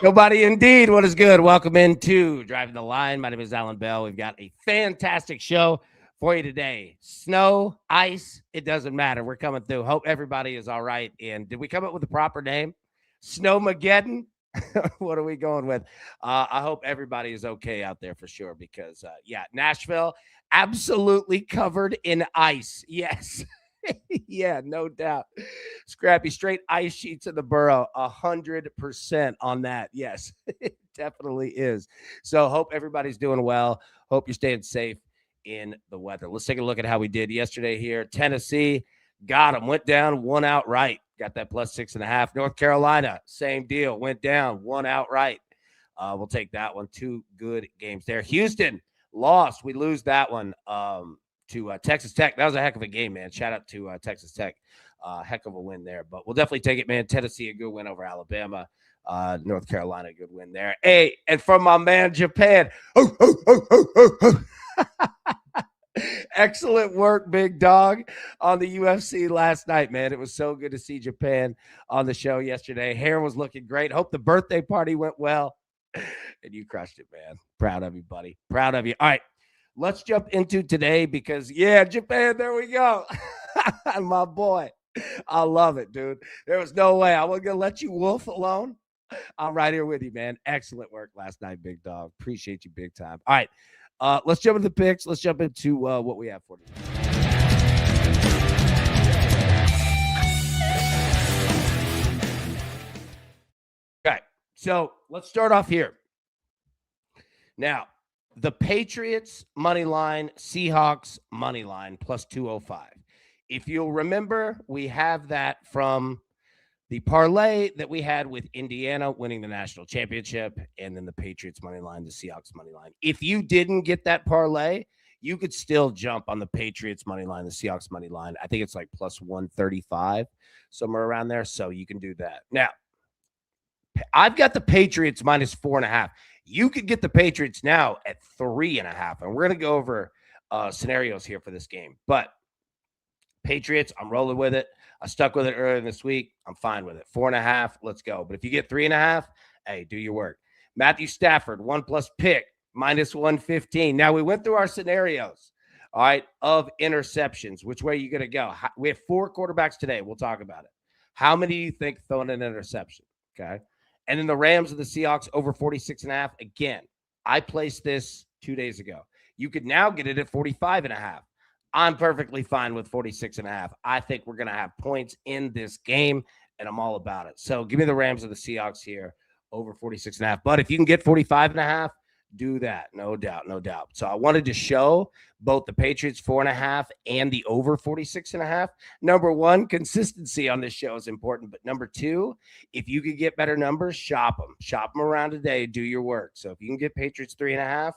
Nobody indeed. What is good? Welcome into Driving the Line. My name is Alan Bell. We've got a fantastic show for you today. Snow, ice, it doesn't matter. We're coming through. Hope everybody is all right. And did we come up with the proper name? Snowmageddon? What are we going with? I hope everybody is okay out there for sure because, Nashville absolutely covered in ice. Yes. Yeah, no doubt. Scrappy, straight ice sheets in the borough, 100% on that. Yes, it definitely is. So hope everybody's doing well. Hope you're staying safe in the weather. Let's take a look at how we did yesterday here. Tennessee got them, went down, one outright. Got that plus 6.5. North Carolina, same deal, went down, one outright. We'll take that one. Two good games there. Houston lost. We lose that one to Texas Tech. That was a heck of a game, man. Shout out to Texas Tech. Heck of a win there. But we'll definitely take it, man. Tennessee, a good win over Alabama. North Carolina, a good win there. Hey, and from my man, Japan. Excellent work, big dog, on the UFC last night, man. It was so good to see Japan on the show yesterday. Hair was looking great. Hope the birthday party went well. And you crushed it, man. Proud of you, buddy. Proud of you. All right, let's jump into today because, Japan, there we go. My boy. I love it, dude. There was no way I wasn't going to let you wolf alone. I'm right here with you, man. Excellent work last night, big dog. Appreciate you big time. All right, let's jump into the picks. Let's jump into what we have for today. Okay, so let's start off here. Now, the Patriots money line, Seahawks money line plus 205. If you'll remember, we have that from the parlay that we had with Indiana winning the national championship and then the Patriots money line, the Seahawks money line. If you didn't get that parlay, you could still jump on the Patriots money line, the Seahawks money line. I think it's like plus 135, somewhere around there. So you can do that. Now, I've got the Patriots minus 4.5. You could get the Patriots now at 3.5. And we're going to go over scenarios here for this game. But Patriots, I'm rolling with it. I stuck with it earlier this week. I'm fine with it. 4.5, let's go. But if you get 3.5, hey, do your work. Matthew Stafford, 1+ pick, minus 115. Now, we went through our scenarios, all right, of interceptions. Which way are you going to go? We have 4 quarterbacks today. We'll talk about it. How many do you think throwing an interception? Okay. And then the Rams and the Seahawks over 46.5. Again, I placed this 2 days ago. You could now get it at 45.5. I'm perfectly fine with 46.5. I think we're going to have points in this game, and I'm all about it. So give me the Rams or the Seahawks here over 46.5. But if you can get 45.5, do that. No doubt, no doubt. So I wanted to show both the Patriots 4.5 and the over 46.5. Number one, consistency on this show is important. But number two, if you could get better numbers, shop them. Shop them around today. Do your work. So if you can get Patriots 3.5,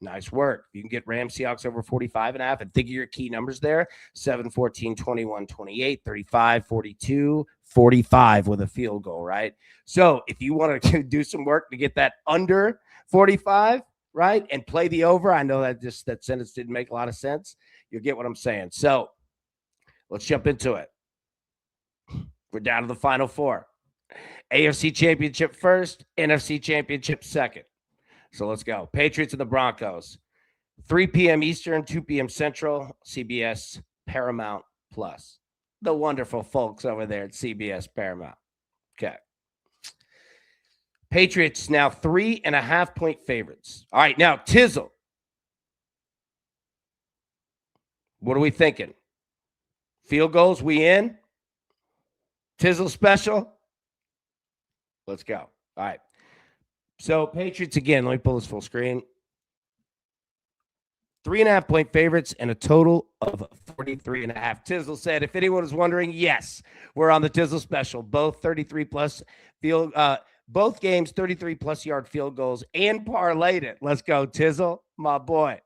nice work. You can get Rams Seahawks over 45.5 and think of your key numbers there. 7, 14, 21, 28, 35, 42, 45 with a field goal, right? So if you want to do some work to get that under 45, right, and play the over, I know that that sentence didn't make a lot of sense. You'll get what I'm saying. So let's jump into it. We're down to the final 4. AFC Championship first, NFC Championship second. So let's go. Patriots and the Broncos. 3 p.m. Eastern, 2 p.m. Central, CBS Paramount Plus. The wonderful folks over there at CBS Paramount. Okay. Patriots now 3.5-point favorites. All right, now Tizzle. What are we thinking? Field goals, we in? Tizzle special? Let's go. All right. So Patriots, again, let me pull this full screen. 3.5-point favorites and a total of 43.5. Tizzle said, if anyone was wondering, yes, we're on the Tizzle special. Both 33+ field, both games 33+ yard field goals and parlayed it. Let's go, Tizzle, my boy.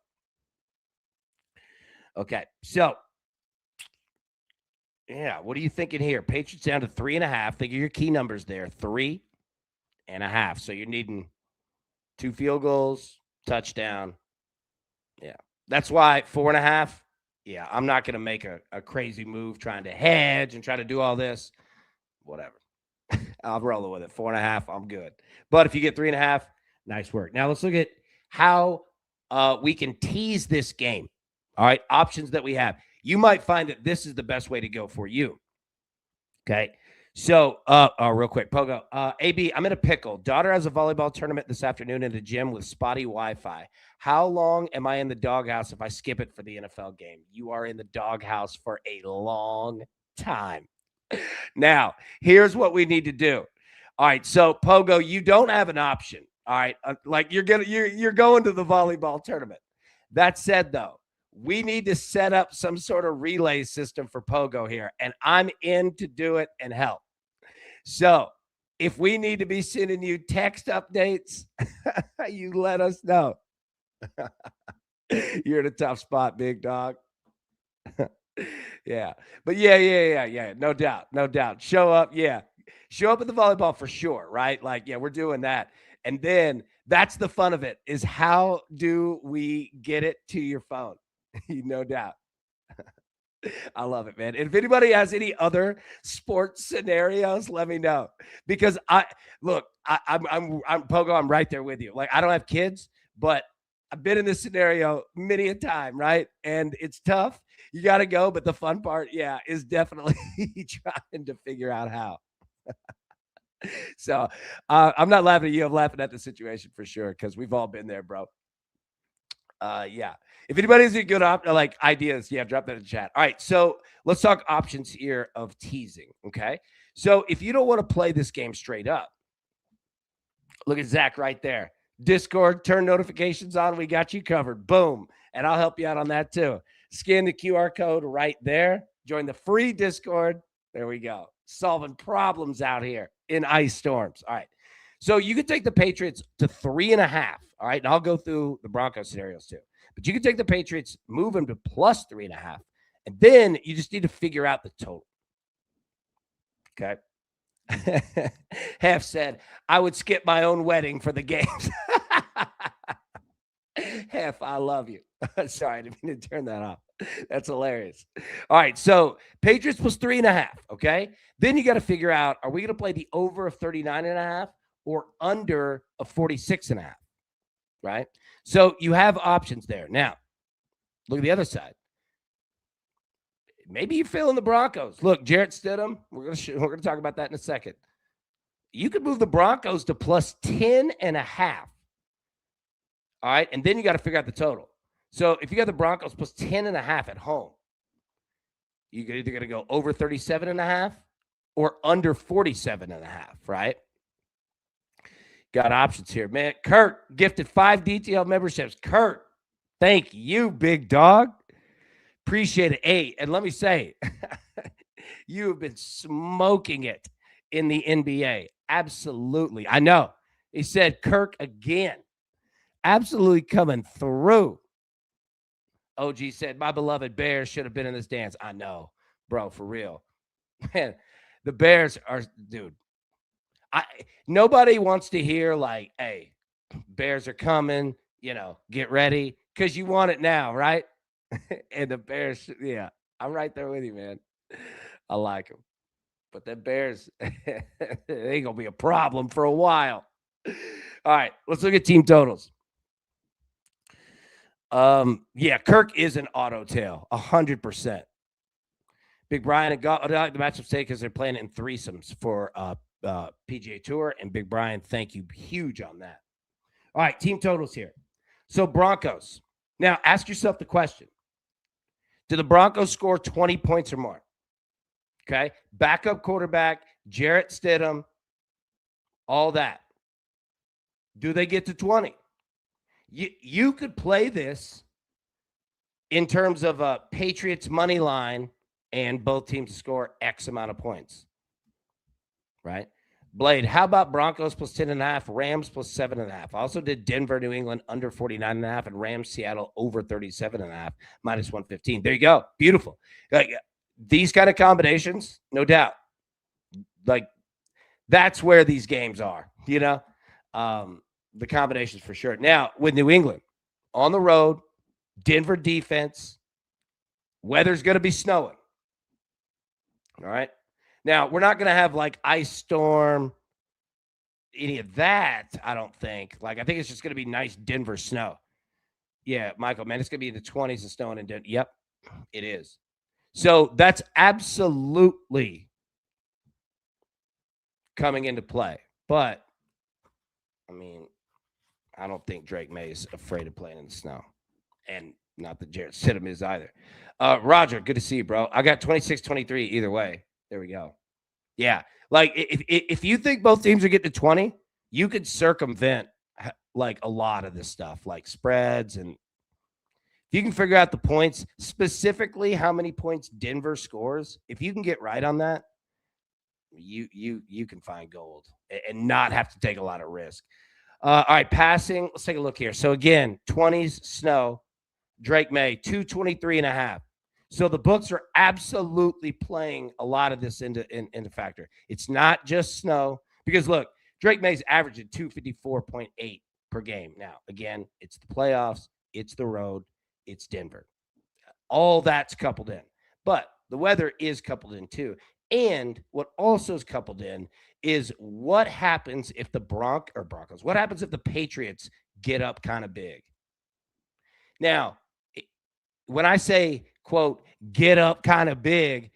Okay, so what are you thinking here? Patriots down to 3.5. Think of your key numbers there. 3.5. So you're needing 2 field goals, touchdown. Yeah. That's why 4.5. Yeah, I'm not going to make a crazy move trying to hedge and try to do all this. Whatever. I'm rolling with it. 4.5, I'm good. But if you get 3.5, nice work. Now let's look at how we can tease this game. All right, options that we have. You might find that this is the best way to go for you. Okay. So, real quick, Pogo. AB, I'm in a pickle. Daughter has a volleyball tournament this afternoon in the gym with spotty Wi-Fi. How long am I in the doghouse if I skip it for the NFL game? You are in the doghouse for a long time. Now, here's what we need to do. All right, so Pogo, you don't have an option. All right, like you're going to the volleyball tournament. That said, though, we need to set up some sort of relay system for Pogo here, and I'm in to do it and help. So, if we need to be sending you text updates, you let us know. You're in a tough spot, big dog. Yeah. But yeah. No doubt. Show up. Yeah. Show up at the volleyball for sure. Right. Like, yeah, we're doing that. And then that's the fun of it is how do we get it to your phone? No doubt. I love it, man. And if anybody has any other sports scenarios, let me know. Because I'm Pogo, I'm right there with you. Like, I don't have kids, but I've been in this scenario many a time, right? And it's tough. You got to go, but the fun part, yeah, is definitely trying to figure out how. So I'm not laughing at you. I'm laughing at the situation for sure because we've all been there, bro. Yeah. If anybody has any good like ideas, yeah, drop that in the chat. All right, so let's talk options here of teasing. Okay, so if you don't want to play this game straight up, look at Zach right there. Discord, turn notifications on. We got you covered. Boom, and I'll help you out on that too. Scan the QR code right there. Join the free Discord. There we go. Solving problems out here in ice storms. All right. So you could take the Patriots to 3.5. All right. And I'll go through the Broncos scenarios too. But you can take the Patriots, move them to plus 3.5. And then you just need to figure out the total. Okay. Half said, I would skip my own wedding for the games. Half, I love you. Sorry, I didn't mean to turn that off. That's hilarious. All right, so Patriots plus 3.5, okay? Then you got to figure out, are we going to play the over of 39.5 or under of 46.5, right? So you have options there. Now, look at the other side. Maybe you fill in the Broncos. Look, Jarrett Stidham, we're going to talk about that in a second. You could move the Broncos to plus 10.5. All right, and then you got to figure out the total. So if you got the Broncos plus 10.5 at home, you're either going to go over 37.5 or under 47.5, right? Got options here, man. Kurt gifted 5 DTL memberships. Kurt, thank you, big dog. Appreciate it. Hey, and let me say, you have been smoking it in the NBA. Absolutely. I know. He said Kirk again. Absolutely coming through. OG said, my beloved Bears should have been in this dance. I know, bro, for real. Man, the Bears are, dude. Nobody wants to hear like, hey, Bears are coming, get ready, because you want it now, right? And the Bears, yeah, I'm right there with you, man. I like them. But the Bears, they ain't going to be a problem for a while. All right, let's look at team totals. Yeah, Kirk is an auto tail, 100%. Big Brian and God, the matchup stay because they're playing in threesomes for PGA Tour, and Big Brian, thank you, huge on that. All right, team totals here. So Broncos. Now, ask yourself the question: do the Broncos score 20 points or more? Okay, backup quarterback, Jarrett Stidham, all that. Do they get to 20? You could play this in terms of a Patriots money line and both teams score X amount of points, right? Blade, how about Broncos plus 10.5, Rams plus 7.5? I also did Denver, New England under 49.5, and Rams, Seattle over 37.5, minus 115. There you go. Beautiful. Like, these kind of combinations, no doubt. Like, that's where these games are, the combinations for sure. Now, with New England, on the road, Denver defense, weather's going to be snowing. All right. Now, we're not going to have like ice storm, any of that, I don't think. Like, I think it's just going to be nice Denver snow. Yeah, Michael, man, it's going to be in the 20s and snowing in Denver. Yep, it is. So that's absolutely coming into play. But, I mean, I don't think Drake May is afraid of playing in the snow. And not that Jarrett Stidham is either. Roger, good to see you, bro. I got 26-23 either way. There we go. Yeah. Like, if you think both teams are getting to 20, you could circumvent like a lot of this stuff, like spreads. And if you can figure out the points, specifically how many points Denver scores, if you can get right on that, you can find gold and not have to take a lot of risk. All right, passing. Let's take a look here. So again, 20s snow, Drake May, 223.5. So the books are absolutely playing a lot of this into factor. It's not just snow, because look, Drake May's averaging 254.8 per game. Now, again, it's the playoffs, it's the road, it's Denver. All that's coupled in. But the weather is coupled in too. And what also is coupled in is what happens if the Broncos, what happens if the Patriots get up kind of big? Now, when I say, quote, get up kind of big,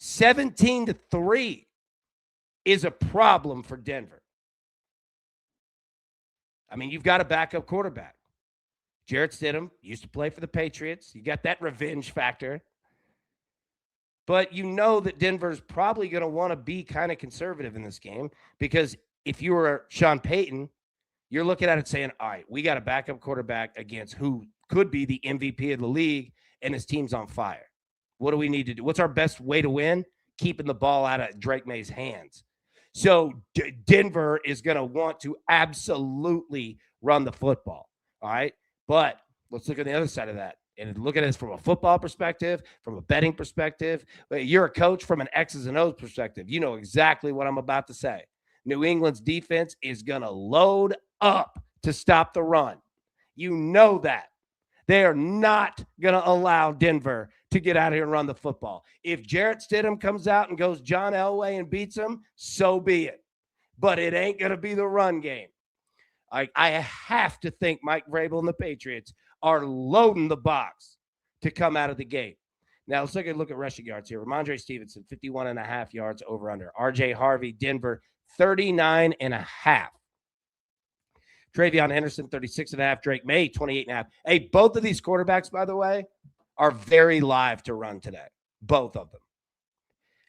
17-3 is a problem for Denver. I mean, you've got a backup quarterback. Jarrett Stidham used to play for the Patriots. You got that revenge factor. But you know that Denver's probably going to want to be kind of conservative in this game, because if you were Sean Payton, you're looking at it saying, all right, we got a backup quarterback against who could be the MVP of the league, and his team's on fire. What do we need to do? What's our best way to win? Keeping the ball out of Drake May's hands. So Denver is going to want to absolutely run the football, all right? But let's look at the other side of that and look at it from a football perspective, from a betting perspective. You're a coach from an X's and O's perspective. You know exactly what I'm about to say. New England's defense is going to load up to stop the run. You know that. They are not going to allow Denver to get out here and run the football. If Jarrett Stidham comes out and goes John Elway and beats him, so be it. But it ain't going to be the run game. I have to think Mike Vrabel and the Patriots are loading the box to come out of the gate. Now, let's take a look at rushing yards here. Ramondre Stevenson, 51.5 yards over under. RJ Harvey, Denver, 39.5. Travion Henderson, 36.5. Drake May, 28.5. Hey, both of these quarterbacks, by the way, are very live to run today. Both of them.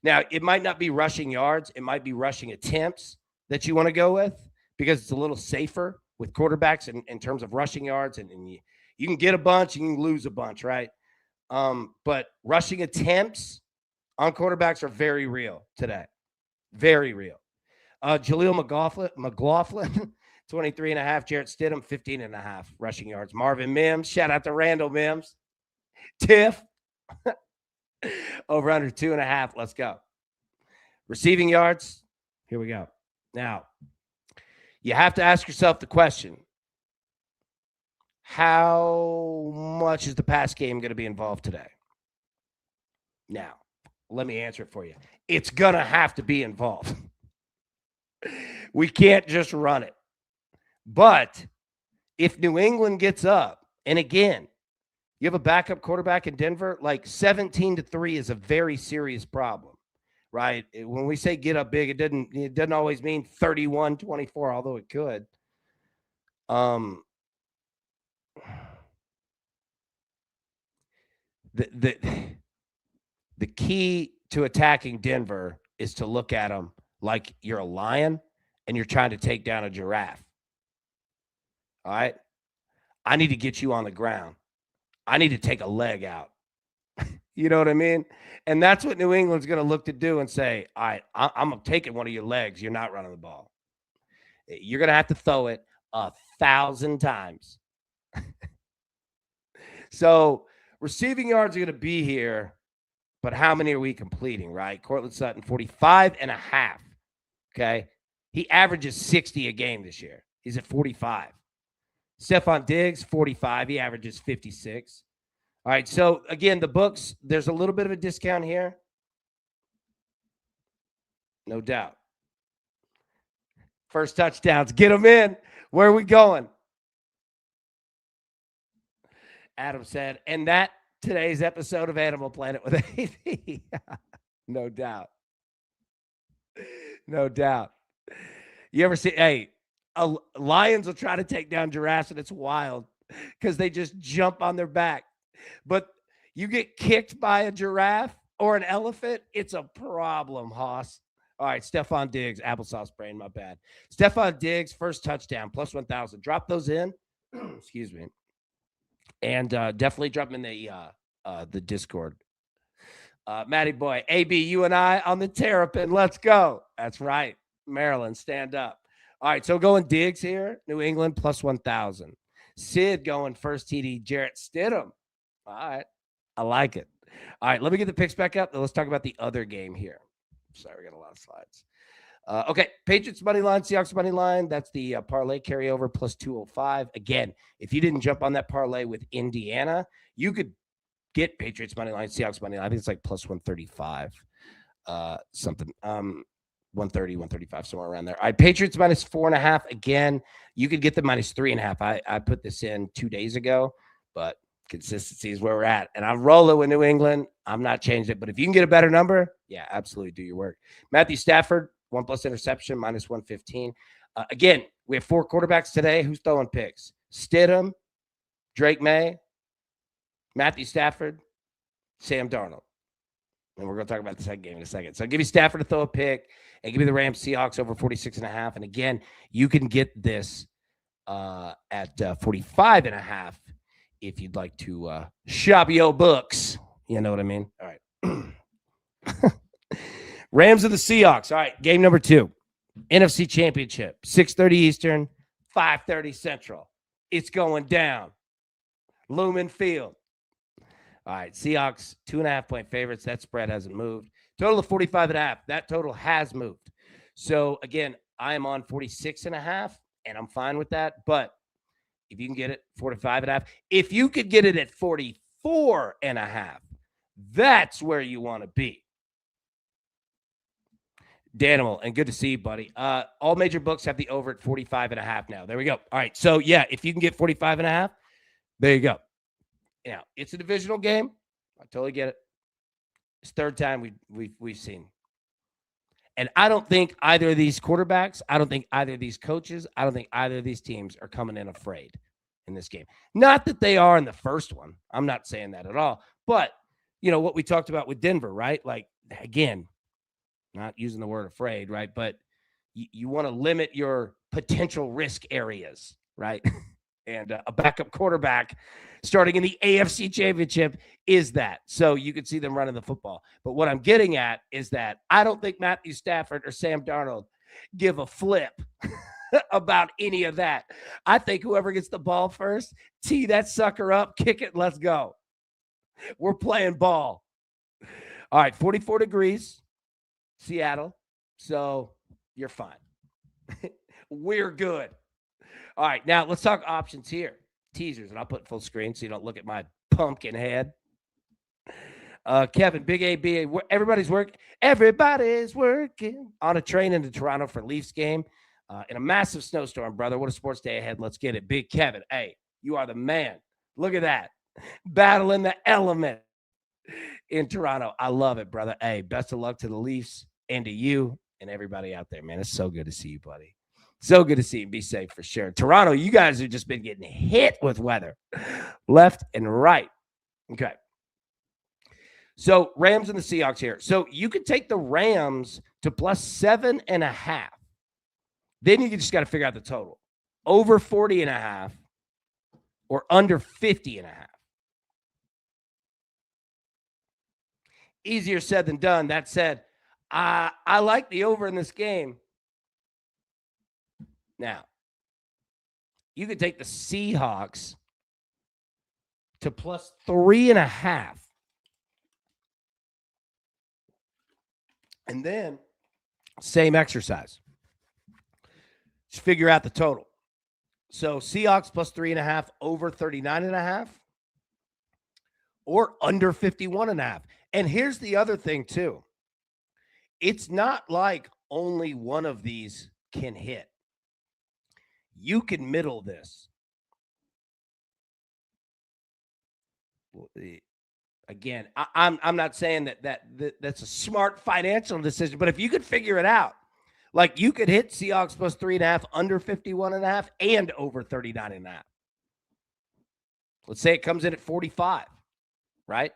Now, it might not be rushing yards. It might be rushing attempts that you want to go with, because it's a little safer with quarterbacks in terms of rushing yards. And you can get a bunch, you can lose a bunch, right? But rushing attempts on quarterbacks are very real today. Very real. Jaleel McLaughlin 23.5. Jarrett Stidham, 15.5 rushing yards. Marvin Mims, shout out to Randall Mims. Tiff, over under 2.5. Let's go. Receiving yards, here we go. Now, you have to ask yourself the question, how much is the pass game going to be involved today? Now, let me answer it for you. It's going to have to be involved. We can't just run it. But if New England gets up, and again, you have a backup quarterback in Denver, like 17-3 is a very serious problem, right? When we say get up big, it doesn't always mean 31-24, although it could. The key to attacking Denver is to look at them like you're a lion and you're trying to take down a giraffe. All right? I need to get you on the ground. I need to take a leg out. You know what I mean? And that's what New England's going to look to do and say, all right, I'm taking one of your legs. You're not running the ball. You're going to have to throw it 1,000 times. So receiving yards are going to be here, but how many are we completing, right? Cortland Sutton, 45.5. Okay. He averages 60 a game this year. He's at 45. Stephon Diggs, 45. He averages 56. All right. So again, the books, there's a little bit of a discount here. No doubt. First touchdowns. Get them in. Where are we going? Adam said, and that today's episode of Animal Planet with AV. No doubt. No doubt. You ever see, hey, lions will try to take down giraffes and it's wild because they just jump on their back. But you get kicked by a giraffe or an elephant, it's a problem, Hoss. All right, Stephon Diggs, applesauce brain, my bad. Stephon Diggs, first touchdown, plus 1,000. Drop those in. Excuse me. And definitely drop them in the Discord. Matty boy, AB, you and I on the Terrapin. Let's go. That's right. Maryland, stand up. All right, so going Diggs here, New England, plus 1,000. Sid going first TD, Jarrett Stidham. All right, I like it. All right, let me get the picks back up. Let's talk about the other game here. Sorry, we got a lot of slides. Okay, Patriots money line, Seahawks money line. That's the parlay carryover plus 205. Again, if you didn't jump on that parlay with Indiana, you could get Patriots money line, Seahawks money line. I think it's like plus 135, something. 130, 135, somewhere around there. All right, Patriots minus 4.5. Again, you could get the minus 3.5. I put this in 2 days ago, but consistency is where we're at. And I'm rolling with New England. I'm not changing it. But if you can get a better number, yeah, absolutely do your work. Matthew Stafford, 1+ interception, minus 115. Again, we have 4 quarterbacks today. Who's throwing picks? Stidham, Drake May, Matthew Stafford, Sam Darnold. And we're going to talk about the second game in a second. So give me Stafford to throw a pick and give me the Rams Seahawks over 46.5. And again, you can get this at 45.5 if you'd like to shop your books. You know what I mean? All right. Rams of the Seahawks. All right, game number 2. NFC Championship, 6:30 Eastern, 5:30 Central. It's going down. Lumen Field. All right, Seahawks, 2.5-point favorites. That spread hasn't moved. Total of 45.5. That total has moved. So, again, I am on 46.5, and I'm fine with that. But if you can get it 45.5, if you could get it at 44.5, that's where you want to be. Danimal, and good to see you, buddy. All major books have the over at 45.5 now. There we go. All right, so, yeah, if you can get 45.5, there you go. Now, it's a divisional game. I totally get it. It's third time we've seen. And I don't think either of these quarterbacks, I don't think either of these coaches, I don't think either of these teams are coming in afraid in this game. Not that they are in the first one. I'm not saying that at all. But, you know, what we talked about with Denver, right? Like, again, not using the word afraid, right? But you want to limit your potential risk areas, right? And a backup quarterback starting in the AFC Championship is that. So you can see them running the football. But what I'm getting at is that I don't think Matthew Stafford or Sam Darnold give a flip about any of that. I think whoever gets the ball first, tee that sucker up, kick it, let's go. We're playing ball. All right, 44 degrees, Seattle. So you're fine. We're good. All right, now let's talk options here. Teasers, and I'll put full screen so you don't look at my pumpkin head. Kevin, Big AB, everybody's working on a train into Toronto for Leafs game in a massive snowstorm, brother. What a sports day ahead. Let's get it. Big Kevin, hey, you are the man. Look at that. Battling the element in Toronto. I love it, brother. Hey, best of luck to the Leafs and to you and everybody out there, man. It's so good to see you, buddy. So good to see you. Be safe for sure. Toronto, you guys have just been getting hit with weather left and right. Okay. So Rams and the Seahawks here. So you could take the Rams to plus 7.5. Then you just got to figure out the total. Over 40.5 or under 50.5. Easier said than done. That said, I like the over in this game. Now, you could take the Seahawks to plus 3.5. And then, same exercise. Just figure out the total. So, Seahawks plus 3.5, over 39.5, or under 51.5. And here's the other thing, too. It's not like only one of these can hit. You can middle this. Again, I'm not saying that's a smart financial decision, but if you could figure it out, like you could hit Seahawks plus 3.5, under 51.5, and over 39.5. Let's say it comes in at 45, right?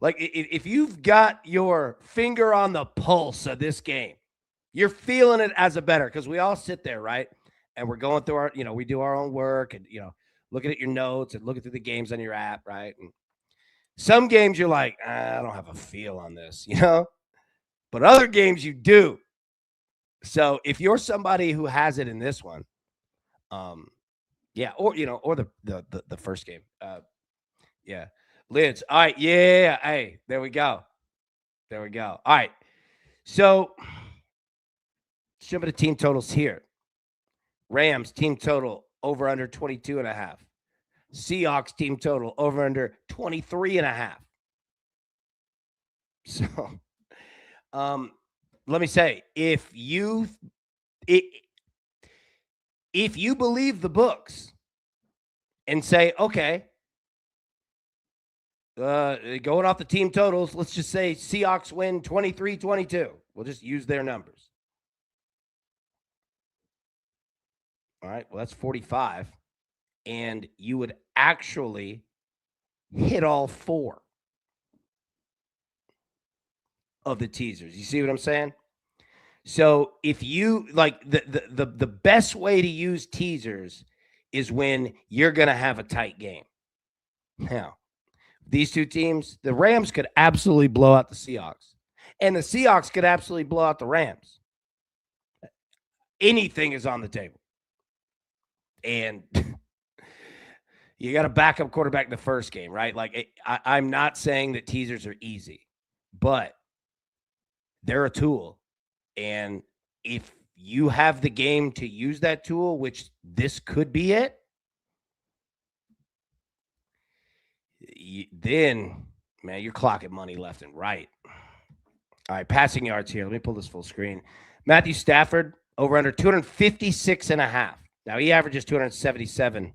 Like if you've got your finger on the pulse of this game, you're feeling it as a bettor, because we all sit there, right? And we're going through our, we do our own work and, looking at your notes and looking through the games on your app, right? And some games you're like, I don't have a feel on this, but other games you do. So if you're somebody who has it in this one, yeah, or the first game, yeah, lids. All right, yeah, hey, there we go. All right, so some of the team totals here. Rams team total over under 22.5. Seahawks team total over under 23.5. So, let me say, if you believe the books and say, okay, going off the team totals, let's just say Seahawks win 23-22. We'll just use their numbers. All right, well, that's 45. And you would actually hit all 4 of the teasers. You see what I'm saying? So if you like the best way to use teasers is when you're going to have a tight game. Now, these two teams, the Rams could absolutely blow out the Seahawks, and the Seahawks could absolutely blow out the Rams. Anything is on the table. And you got a backup quarterback in the first game, right? Like, I'm not saying that teasers are easy, but they're a tool. And if you have the game to use that tool, which this could be it, then, man, you're clocking money left and right. All right, passing yards here. Let me pull this full screen. Matthew Stafford, over under 256.5. Now, he averages 277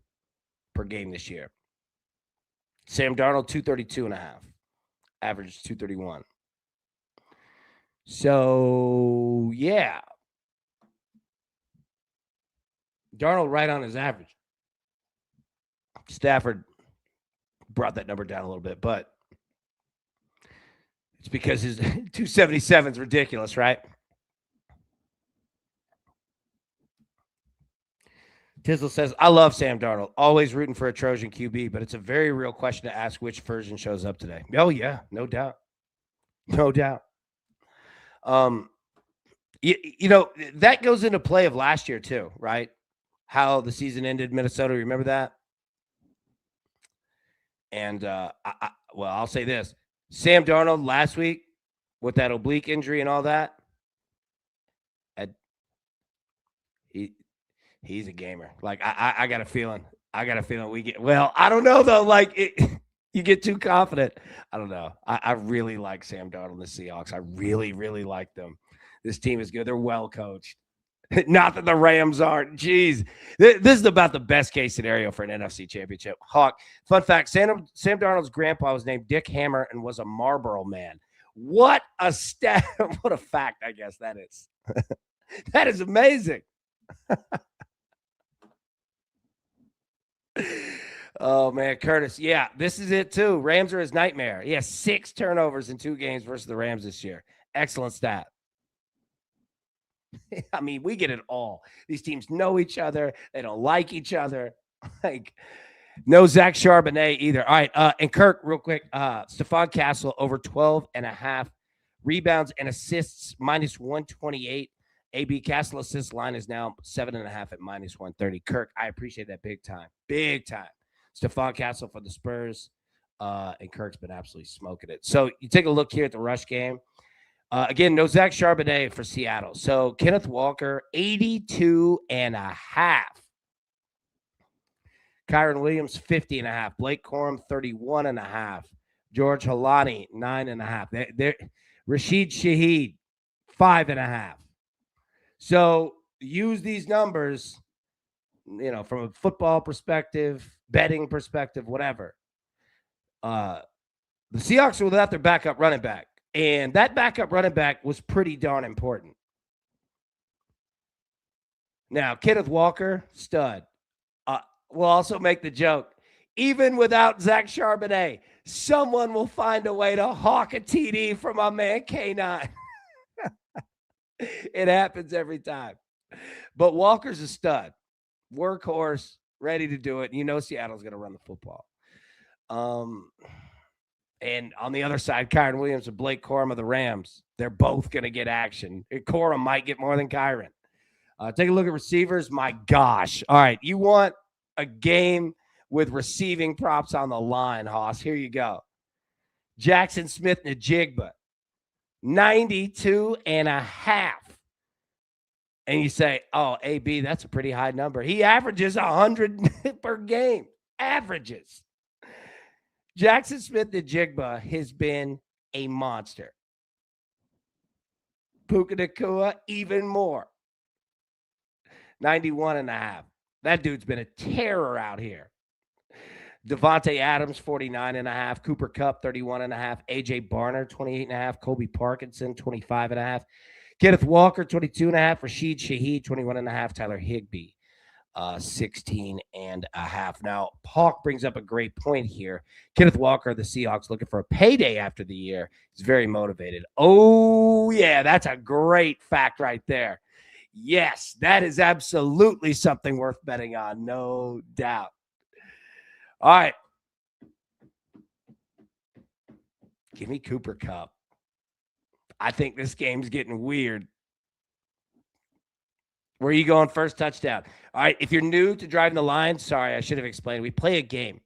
per game this year. Sam Darnold, 232.5. Average 231. So, yeah. Darnold right on his average. Stafford brought that number down a little bit, but it's because his 277 is ridiculous, right? Tizzle says, I love Sam Darnold. Always rooting for a Trojan QB, but it's a very real question to ask which version shows up today. Oh, yeah, no doubt. No doubt. That goes into play of last year too, right? How the season ended, Minnesota. Remember that? And I'll say this: Sam Darnold last week with that oblique injury and all that, he's a gamer. Like I got a feeling. We get. Well, I don't know though. Like you get too confident. I don't know. I really like Sam Darnold and the Seahawks. I really, really like them. This team is good. They're well coached. Not that the Rams aren't. Jeez. This is about the best case scenario for an NFC championship. Hawk. Fun fact, Sam Darnold's grandpa was named Dick Hammer and was a Marlboro man. What a stat. What a fact, I guess that is. That is amazing. Oh, man, Curtis. Yeah, this is it, too. Rams are his nightmare. He has 6 turnovers in 2 games versus the Rams this year. Excellent stat. I mean, we get it all. These teams know each other. They don't like each other. Like, no Zach Charbonnet either. All right, and Kirk, real quick, Stephon Castle over 12.5 rebounds and assists, minus 128. AB Castle assist line is now 7.5 at minus 130. Kirk, I appreciate that big time. Big time. Stephon Castle for the Spurs, and Kirk's been absolutely smoking it. So you take a look here at the rush game. Again, no Zach Charbonnet for Seattle. So Kenneth Walker, 82.5. Kyron Williams, 50.5. Blake Corum, 31.5. George Halani, 9.5. Rashid Shaheed, 5.5. So use these numbers, from a football perspective, betting perspective, whatever. The Seahawks were without their backup running back, and that backup running back was pretty darn important. Now, Kenneth Walker, stud. We'll also make the joke, even without Zach Charbonnet, someone will find a way to hawk a TD from my man K9. It happens every time. But Walker's a stud. Workhorse, ready to do it. Seattle's going to run the football. And on the other side, Kyron Williams and Blake Corum of the Rams. They're both going to get action. Corum might get more than Kyron. Take a look at receivers. My gosh. All right, you want a game with receiving props on the line, Hoss. Here you go. Jackson Smith-Njigba, 92.5. And you say, oh, AB, that's a pretty high number. He averages 100 per game. Averages. Jackson Smith-Njigba has been a monster. Puka Nacua, even more. 91.5. That dude's been a terror out here. Devontae Adams, 49.5. Cooper Kupp, 31.5. AJ Barner, 28.5. Colby Parkinson, 25.5. Kenneth Walker, 22.5. Rashid Shaheed, 21.5. Tyler Higbee, 16.5. Now, Hawk brings up a great point here. Kenneth Walker, the Seahawks, looking for a payday after the year. He's very motivated. Oh, yeah, that's a great fact right there. Yes, that is absolutely something worth betting on, no doubt. All right. Give me Cooper Kupp. I think this game's getting weird. Where are you going first touchdown? All right, if you're new to driving the line, sorry, I should have explained. We play a game.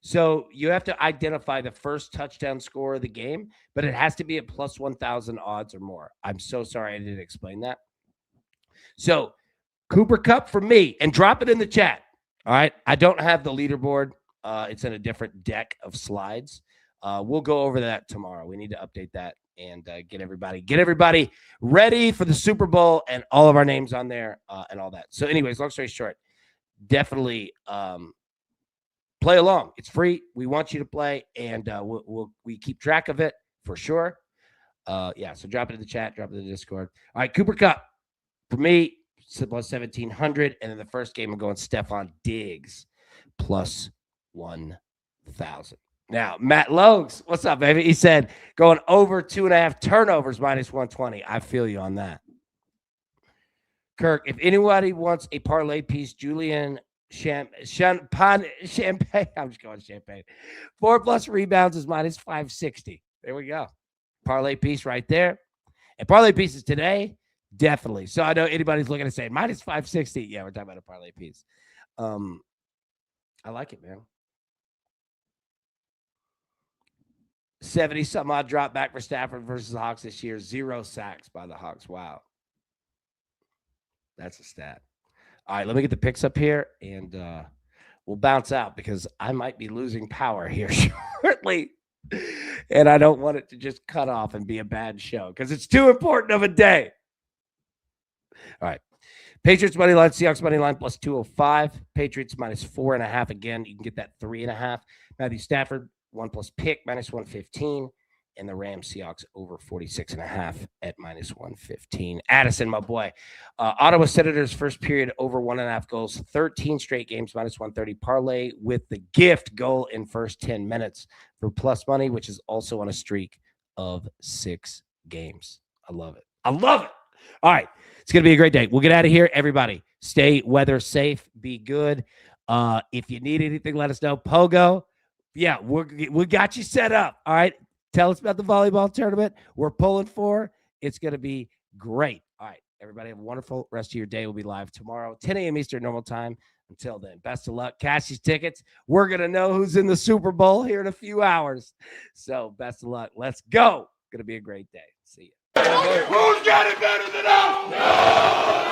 So you have to identify the first touchdown score of the game, but it has to be at plus 1,000 odds or more. I'm so sorry I didn't explain that. So Cooper Kupp for me, and drop it in the chat. All right, I don't have the leaderboard. It's in a different deck of slides. We'll go over that tomorrow. We need to update that and get everybody ready for the Super Bowl and all of our names on there and all that. So anyways, long story short, definitely play along. It's free. We want you to play, and we keep track of it for sure. So drop it in the chat, drop it in the Discord. All right, Cooper Kupp for me, plus 1,700, and then the first game I'm going Stephon Diggs plus 1,000. Now, Matt Logues, what's up, baby? He said going over 2.5 turnovers minus 120. I feel you on that. Kirk, if anybody wants a parlay piece, Julian Champagne. I'm just going Champagne. 4+ rebounds is minus 560. There we go. Parlay piece right there. And parlay pieces today, definitely. So I know anybody's looking to say minus 560. Yeah, we're talking about a parlay piece. I like it, man. 70-some odd drop back for Stafford versus the Hawks this year. 0 sacks by the Hawks. Wow. That's a stat. All right, let me get the picks up here, and we'll bounce out because I might be losing power here shortly, and I don't want it to just cut off and be a bad show because it's too important of a day. All right. Patriots money line, Seahawks money line plus 205. Patriots minus 4.5. Again, you can get that 3.5. Matthew Stafford, 1+ pick, minus 115. And the Rams Seahawks over 46.5 at minus 115. Addison, my boy. Ottawa Senators first period over 1.5 goals. 13 straight games, minus 130. Parlay with the gift goal in first 10 minutes for plus money, which is also on a streak of 6 games. I love it. I love it. All right. It's going to be a great day. We'll get out of here. Everybody, stay weather safe. Be good. If you need anything, let us know. Pogo, yeah, we got you set up. All right. Tell us about the volleyball tournament we're pulling for. It's going to be great. All right. Everybody have a wonderful rest of your day. We'll be live tomorrow, 10 a.m. Eastern normal time. Until then, best of luck. Cash these tickets. We're going to know who's in the Super Bowl here in a few hours. So best of luck. Let's go. Going to be a great day. See you. Who's got it better than us? No!